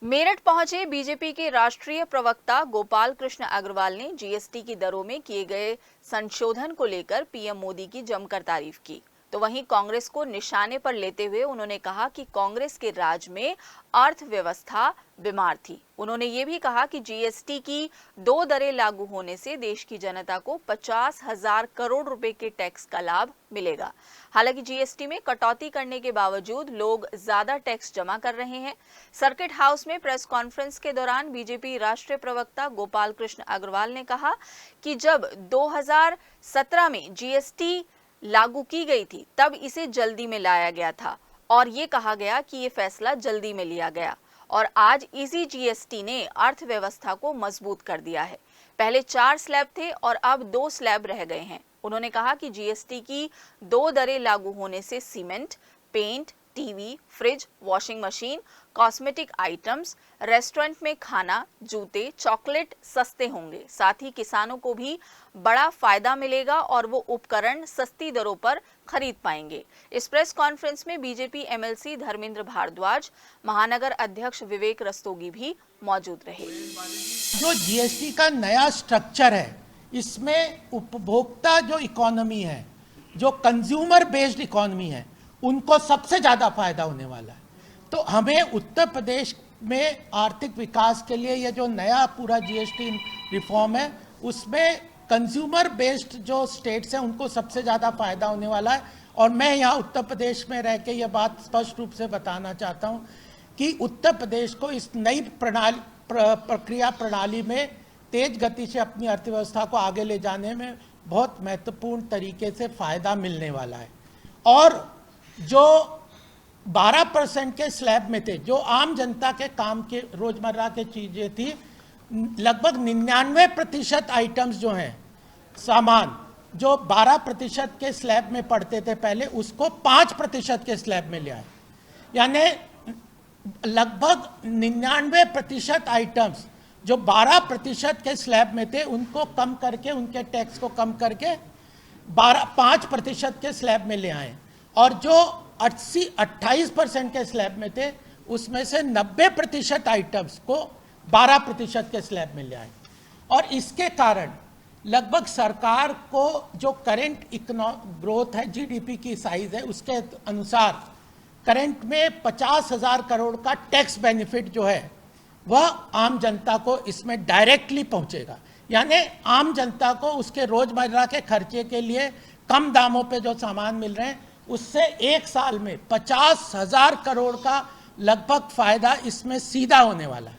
मेरठ पहुंचे बीजेपी के राष्ट्रीय प्रवक्ता गोपाल कृष्ण अग्रवाल ने जीएसटी की दरों में किए गए संशोधन को लेकर पीएम मोदी की जमकर तारीफ की। तो वहीं कांग्रेस को निशाने पर लेते हुए उन्होंने कहा कि कांग्रेस के राज में अर्थव्यवस्था बीमार थी। उन्होंने ये भी कहा कि जीएसटी की 2 दरें लागू होने से देश की जनता को 50,000 करोड़ रुपए के टैक्स का लाभ मिलेगा। हालांकि जीएसटी में कटौती करने के बावजूद लोग ज्यादा टैक्स जमा कर रहे हैं। सर्किट हाउस में प्रेस कॉन्फ्रेंस के दौरान बीजेपी राष्ट्रीय प्रवक्ता गोपाल कृष्ण अग्रवाल ने कहा कि जब 2017 में जीएसटी लागू की गई थी तब इसे जल्दी में लाया गया था और ये कहा गया कि ये फैसला जल्दी में लिया गया और आज इसी जीएसटी ने अर्थव्यवस्था को मजबूत कर दिया है। पहले 4 स्लैब थे और अब 2 स्लैब रह गए हैं। उन्होंने कहा कि जीएसटी की 2 दरें लागू होने से cement, paint, TV, fridge, washing machine, cosmetic items, restaurant में खाना, जूते, चॉकलेट सस्ते होंगे। साथ ही किसानों को भी बड़ा फायदा मिलेगा और वो उपकरण सस्ती दरों पर खरीद पाएंगे। इस प्रेस कॉन्फ्रेंस में बीजेपी एमएलसी धर्मेंद्र भारद्वाज, महानगर अध्यक्ष विवेक रस्तोगी भी मौजूद रहे। जो जीएसटी का नया स्ट्रक्चर है, इसमें उपभोक्ता जो इकोनॉमी है, जो कंज्यूमर बेस्ड इकोनॉमी है, उनको सबसे ज़्यादा फायदा होने वाला है। तो हमें उत्तर प्रदेश में आर्थिक विकास के लिए ये जो नया पूरा जीएसटी रिफॉर्म है, उसमें कंज्यूमर बेस्ड जो स्टेट्स हैं उनको सबसे ज़्यादा फायदा होने वाला है। और मैं यहाँ उत्तर प्रदेश में रह के ये बात स्पष्ट रूप से बताना चाहता हूँ कि उत्तर प्रदेश को इस नई प्रक्रिया प्रणाली में तेज गति से अपनी अर्थव्यवस्था को आगे ले जाने में बहुत महत्वपूर्ण तरीके से फायदा मिलने वाला है। और जो 12% के स्लैब में थे, जो आम जनता के काम के रोजमर्रा के चीजें थी, लगभग 99% आइटम्स जो हैं सामान, जो 12% के स्लैब में पड़ते थे पहले, उसको 5% के स्लैब में ले आए। यानी लगभग 99% आइटम्स जो 12% के स्लैब में थे उनको कम करके, उनके टैक्स को कम करके 5% के स्लैब में ले आए। और जो 28% के स्लैब में थे उसमें से 90% आइटम्स को 12% के स्लैब में ले आए। और इसके कारण लगभग सरकार को जो करेंट ग्रोथ है, जीडीपी की साइज है, उसके अनुसार करंट में 50,000 करोड़ का टैक्स बेनिफिट जो है वह आम जनता को इसमें डायरेक्टली पहुंचेगा। यानी आम जनता को उसके रोजमर्रा के खर्चे के लिए कम दामों पे जो सामान मिल रहे हैं, उससे 1 साल में 50,000 करोड़ का लगभग फायदा इसमें सीधा होने वाला है।